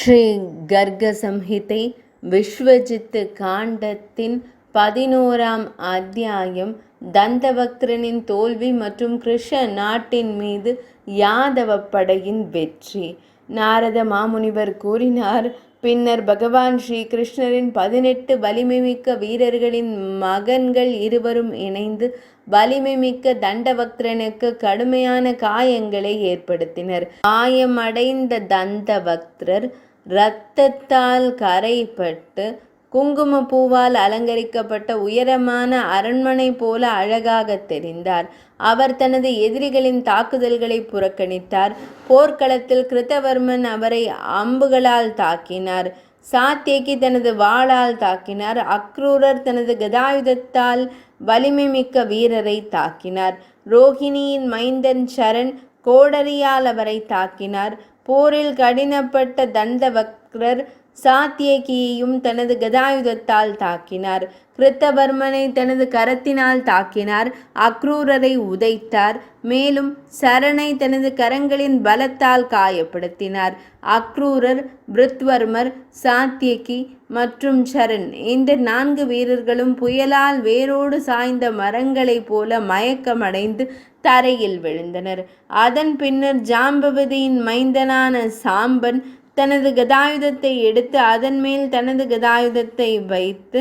ஸ்ரீ கர்க சம்ஹிதை விஸ்வஜித் காண்டத்தின் 11ஆம் அத்தியாயம் தந்தவக்ரனின் தோல்வி மற்றும் கிருஷ்ண நாட்டின் மீது யாதவ படையின் வெற்றி. நாரத மாமுனிவர் கூறினார். பின்னர் பகவான் ஸ்ரீ கிருஷ்ணரின் 18 வலிமைமிக்க வீரர்களின் மகன்கள் இருவரும் இணைந்து வலிமைமிக்க தண்டவக்ரனுக்கு கடுமையான காயங்களை ஏற்படுத்தினர். காயமடைந்த தந்தவக்ரர் இரத்தத்தால் கரைப்பட்டு குங்குமப்பூவால் அலங்கரிக்கப்பட்ட உயரமான அரண்மனை போல அழகாக தெரிந்தார். அவர் தனது எதிரிகளின் தாக்குதல்களை புறக்கணித்தார். போர்க்களத்தில் கிருத்தவர்மன் அவரை அம்புகளால் தாக்கினார். சாத்தியகி தனது வாளால் தாக்கினார். அக்ரூரர் தனது கதாயுதத்தால் வலிமை மிக்க வீரரை தாக்கினார். ரோஹிணியின் மைந்தன் சரண் கோடரியால் அவரை தாக்கினார். போரில் கடினப்பட்ட தந்தவக்ரர் சாத்தியகியையும் தனது கதாயுதத்தால் தாக்கினார். கிருத்தவர்மனை தனது கரத்தினால் தாக்கினார். அக்ரூரரை உதைத்தார். மேலும் சரணை தனது கரங்களின் பலத்தால் காயப்படுத்தினார். அக்ரூரர், பிருத்வர்மர், சாத்தியகி மற்றும் சரண் இந்த 4 வீரர்களும் புயலால் வேரோடு சாய்ந்த மரங்களைப் போல மயக்கமடைந்து தரையில் விழுந்தனர். அதன் பின்னர் ஜாம்பவதியின் மைந்தனான சாம்பன் தனது கதாயுதத்தை எடுத்து அதன் மேல் தனது கதாயுதத்தை வைத்து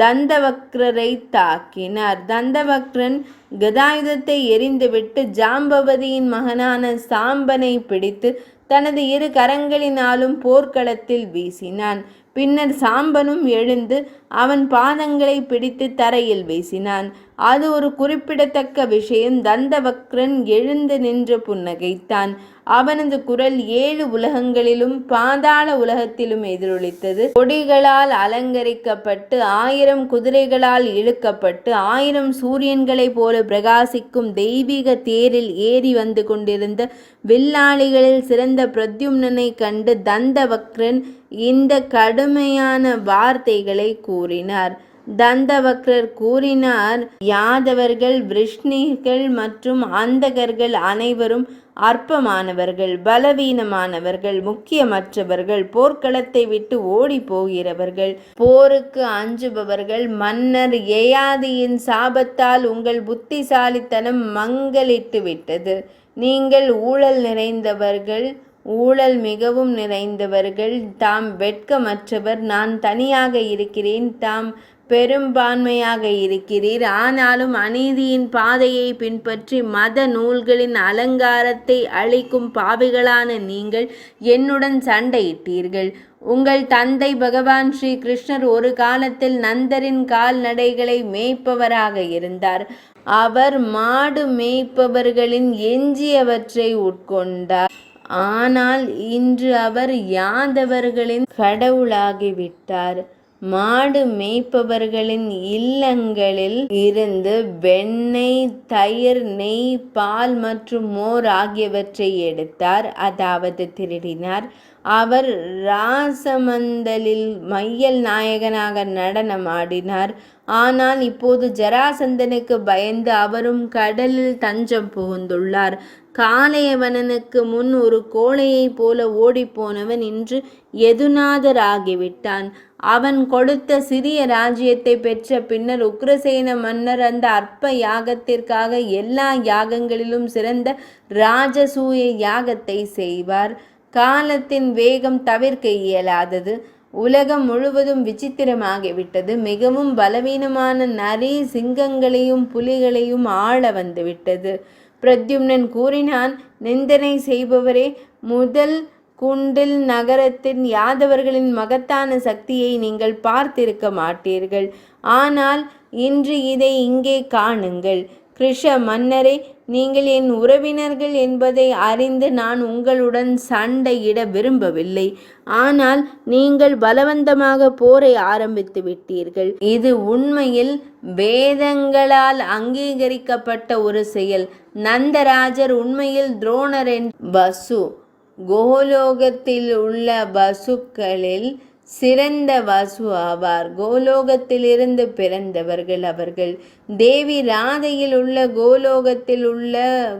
தந்தவக்ரரை தாக்கினார். தந்தவக்ரன் கதாயுதத்தை எறிந்துவிட்டு ஜாம்பவதியின் மகனான சாம்பனை பிடித்து தனது 2 கரங்களினாலும் போர்க்களத்தில் வீசினான். பின்னர் சாம்பனும் எழுந்து அவன் பாதங்களை பிடித்து தரையில் வீசினான். அது ஒரு குறிப்பிடத்தக்க விஷயம். தந்தவக்ரன் எழுந்து நின்று புன்னகைத்தான். அவனது குரல் 7 உலகங்களிலும் பாதாள உலகத்திலும் எதிரொலித்தது. கொடிகளால் அலங்கரிக்கப்பட்டு 1000 குதிரைகளால் இழுக்கப்பட்டு 1000 சூரியன்களைப் போல பிரகாசிக்கும் தெய்வீக தேரில் ஏறி வந்து கொண்டிருந்த வில்லாளிகளில் சிறந்த பிரத்யும்னனை கண்டு தந்தவக்ரன் இந்த கடுமையான வார்த்தைகளை கூறினார். தந்தவக்ரர் கூறினார், யாதவர்கள், விருஷ்ணிகள் மற்றும் அந்தகர்கள் அனைவரும் அற்பமானவர்கள், பலவீனமானவர்கள், முக்கியமற்றவர்கள், போர்க்களத்தை விட்டு ஓடி போகிறவர்கள், போருக்கு அஞ்சுபவர்கள். மன்னர் யயாதியின் சாபத்தால் உங்கள் புத்திசாலித்தனம் மங்கலிட்டு விட்டது. நீங்கள் ஊழல் நிறைந்தவர்கள், ஊழல் மிகவும் நிறைந்தவர்கள். தாம் வெட்கமற்றவர், நான் தனியாக இருக்கிறேன், தாம் பெரும்பான்மையாக இருக்கிறீர். ஆனாலும் அநீதியின் பாதையை பின்பற்றி மத நூல்களின் அலங்காரத்தை அளிக்கும் பாவிகளான நீங்கள் என்னுடன் சண்டையிட்டீர்கள். உங்கள் தந்தை பகவான் ஸ்ரீ கிருஷ்ணர் ஒரு காலத்தில் நந்தரின் கால்நடைகளை மேய்ப்பவராக இருந்தார். அவர் மாடு மேய்ப்பவர்களின் எஞ்சியவற்றை உட்கொண்டார். ஆனால் இன்று அவர் யாதவர்களின் கடவுளாகிவிட்டார். மாடு மேய்ப்பவர்களின் இல்லங்களில் இருந்து வெண்ணெய், தயிர், நெய், பால் மற்றும் மோர் ஆகியவற்றை எடுத்தார், அதாவது திருடினார். அவர் ராசமந்தலில் மையல் நாயகனாக நடனமாடினார். ஆனால் இப்போது ஜராசந்தனுக்கு பயந்து அவரும் கடலில் தஞ்சம் புகுந்துள்ளார். காளையவனனுக்கு முன் ஒரு கோழையைப் போல ஓடிப்போனவன் இன்று யதுநாதர் ஆகிவிட்டான். அவன் கொடுத்த சிறிய ராஜ்யத்தை பெற்ற பின்னர் உக்ரசேன மன்னர் அந்த அற்ப யாகத்திற்காக எல்லா யாகங்களிலும் சிறந்த ராஜசூய யாகத்தை செய்வார். காலத்தின் வேகம் தவிர்க்க இயலாதது. உலகம் முழுவதும் விசித்திரமாகிவிட்டது. மிகவும் பலவீனமான நரி சிங்கங்களையும் புலிகளையும் ஆள வந்துவிட்டது. பிரத்யும்னன் கூறினான், நிந்தனை செய்பவரே, முதல் குண்டில் நகரத்தின் யாதவர்களின் மகத்தான சக்தியை நீங்கள் பார்த்திருக்க மாட்டீர்கள். ஆனால் இன்று இதை இங்கே காணுங்கள். கிருஷ மன்னரே, நீங்கள் என் உறவினர்கள் என்பதை அறிந்து நான் உங்களுடன் சண்டையிட விரும்பவில்லை. ஆனால் நீங்கள் பலவந்தமாக போரை ஆரம்பித்து விட்டீர்கள். இது உண்மையில் வேதங்களால் அங்கீகரிக்கப்பட்ட ஒரு செயல். நந்தராஜர் உண்மையில் துரோணரின் வசு. கோலோகத்தில் உள்ள வசுக்களில் சிறந்த வசு ஆவார். கோலோகத்திலிருந்து பிறந்தவர்கள் அவர்கள். தேவி ராதையில் உள்ள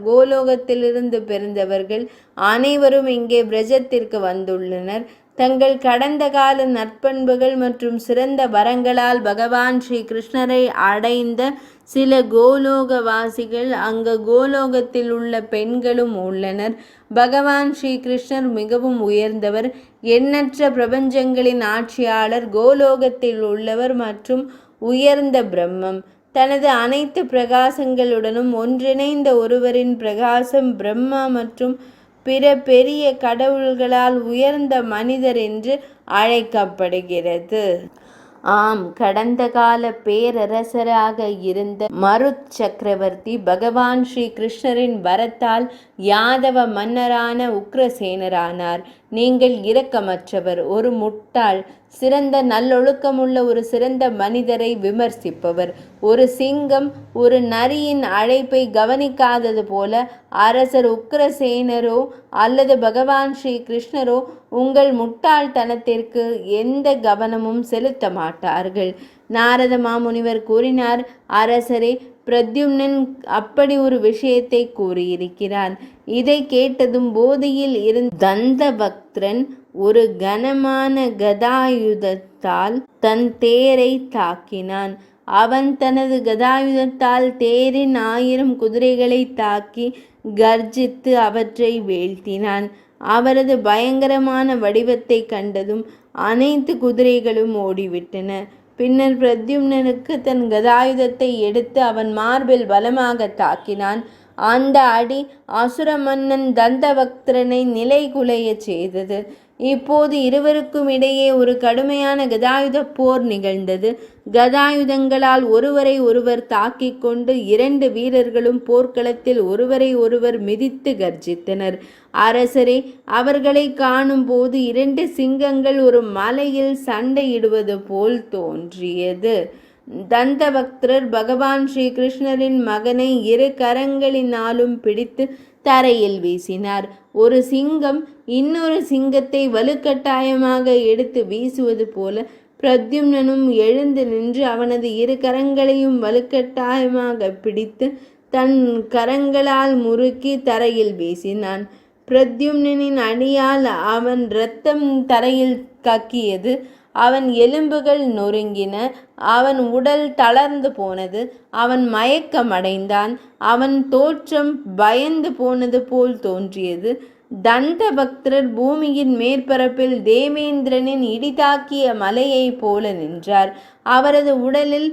கோலோகத்திலிருந்து பிறந்தவர்கள் அனைவரும் இங்கே பிரஜத்திற்கு வந்துள்ளனர். தங்கள் கடந்த கால நற்பண்புகள் மற்றும் சிறந்த வரங்களால் பகவான் ஸ்ரீ கிருஷ்ணரை அடைந்த சில கோலோகவாசிகள் அங்கு கோலோகத்தில் உள்ள பெண்களும் உள்ளனர். பகவான் ஸ்ரீ கிருஷ்ணர் மிகவும் உயர்ந்தவர், எண்ணற்ற பிரபஞ்சங்களின் ஆட்சியாளர், கோலோகத்தில் உள்ளவர் மற்றும் உயர்ந்த பிரம்மம். தனது அனைத்து பிரகாசங்களுடனும் ஒன்றிணைந்த ஒருவரின் பிரகாசம் பிரம்மா மற்றும் பிற பெரிய கடவுள்களால் உயர்ந்த மனிதர் என்று அழைக்கப்படுகிறது. ஆம், கடந்த கால பேரரசராக இருந்த மருத் சக்கரவர்த்தி பகவான் ஸ்ரீ கிருஷ்ணரின் வரத்தால் யாதவ மன்னரான உக்ரசேனரானார். நீங்கள் இரக்கமற்றவர், ஒரு முட்டாள், சிறந்த நல்லொழுக்கமுள்ள ஒரு சிறந்த மனிதரை விமர்சிப்பவர். ஒரு சிங்கம் ஒரு நரியின் அழைப்பை கவனிக்காதது போல அரசர் உக்ரசேனரோ அல்லது பகவான் ஸ்ரீ கிருஷ்ணரோ உங்கள் முட்டாள்தனத்திற்கு எந்த கவனமும் செலுத்த மாட்டார்கள். நாரத மாமுனிவர் கூறினார், அரசரே, பிரத்யும்னன் அப்படி ஒரு விஷயத்தை கூறியிருக்கிறான். இதை கேட்டதும் போதியில் இருந்த தந்தவக்திரன் ஒரு கனமான கதாயுதத்தால் தன் தேரை தாக்கினான். அவன் தனது கதாயுதத்தால் தேரின் 1000 குதிரைகளை தாக்கி கர்ஜித்து அவற்றை வீழ்த்தினான். அவரது பயங்கரமான வடிவத்தை கண்டதும் அனைத்து குதிரைகளும் ஓடிவிட்டன. பின்னர் பிரத்யும்னனுக்கு தன் கதாயுதத்தை எடுத்து அவன் மார்பில் பலமாக தாக்கினான். அந்த அடி அசுர மன்னன் தந்தவக்திரனை நிலைகுலைய செய்தது. இப்போது இருவருக்கும் இடையே ஒரு கடுமையான கதாயுத போர் நிகழ்ந்தது. கதாயுதங்களால் ஒருவரை ஒருவர் தாக்கிக் கொண்டு 2 வீரர்களும் போர்க்களத்தில் ஒருவரை ஒருவர் மிதித்து கர்ஜித்தனர். அரசரே, அவர்களை காணும் போது 2 சிங்கங்கள் ஒரு மலையில் சண்டையிடுவது போல் தோன்றியது. தந்தவக்திரர் பகவான் ஸ்ரீ கிருஷ்ணரின் மகனை 2 கரங்களினாலும் பிடித்து தரையில் வீசினார். ஒரு சிங்கம் இன்னொரு சிங்கத்தை வலுக்கட்டாயமாக எடுத்து வீசுவது போல பிரத்யும்னனும் எழுந்து நின்று அவனது 2 கரங்களையும் வலுக்கட்டாயமாக பிடித்து தன் கரங்களால் முறுக்கி தரையில் வீசினான். பிரத்யும்னனின் அடியால் அவன் இரத்தம் தரையில் கக்கியது. அவன் எலும்புகள் நொறுங்கின. அவன் உடல் தளர்ந்து போனது. அவன் மயக்கமடைந்தான். அவன் தோற்றம் பயந்து போனது போல் தோன்றியது. தந்தபக்தர் பூமியின் மேற்பரப்பில் தேவேந்திரனின் இடிதாக்கிய மலையைப் போல நின்றார். அவரது உடலில்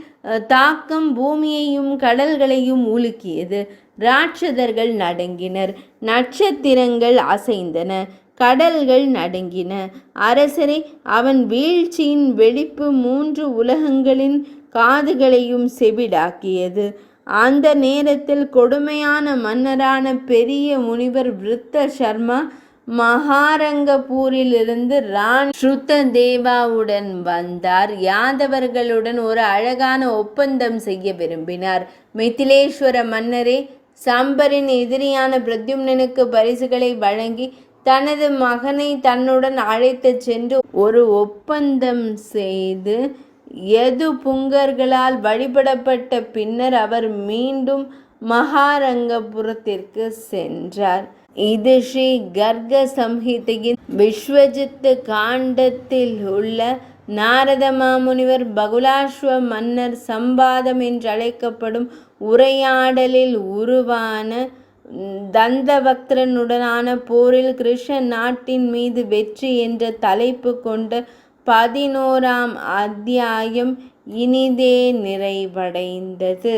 தாக்கம் பூமியையும் கடல்களையும் உலுக்கியது. ராட்சதர்கள் நடுங்கினர். நட்சத்திரங்கள் அசைந்தன. கடல்கள் நடுங்கின. அரசரே, அவன் வீழ்ச்சியின் வெடிப்பு 3 உலகங்களின் காதுகளையும் செவிடாக்கியது. அந்த நேரத்தில் கொடுமையான மன்னரான பெரிய முனிவர் விருத்த சர்மா மகாரங்கபூரிலிருந்து ராணி ஸ்ருததேவாவுடன் வந்தார். யாதவர்களுடன் ஒரு அழகான ஒப்பந்தம் செய்ய விரும்பினார். மிதிலேஸ்வர மன்னரே, சம்பரின் எதிரியான பிரத்யும்னனுக்கு பரிசுகளை வழங்கி தனது மகனை தன்னுடன் அழைத்து சென்று ஒரு ஒப்பந்தம் செய்து யது புங்கர்களால் வழிபடப்பட்ட பின்னர் அவர் மீண்டும் மகாரங்கபுரத்திற்கு சென்றார். இது ஸ்ரீ கர்க சம்ஹிதையின் விஸ்வஜித் காண்டத்தில் உள்ள நாரத மாமுனிவர் பகுலாஸ்வ மன்னர் சம்பாதம் என்றழைக்கப்படும் உரையாடலில் உருவான தந்தவக்திரனுடனான போரில் கிருஷ்ண நாட்டின் மீது வெற்றி என்ற தலைப்பு கொண்ட 11ஆம் அத்தியாயம் இனிதே நிறைவடைந்தது.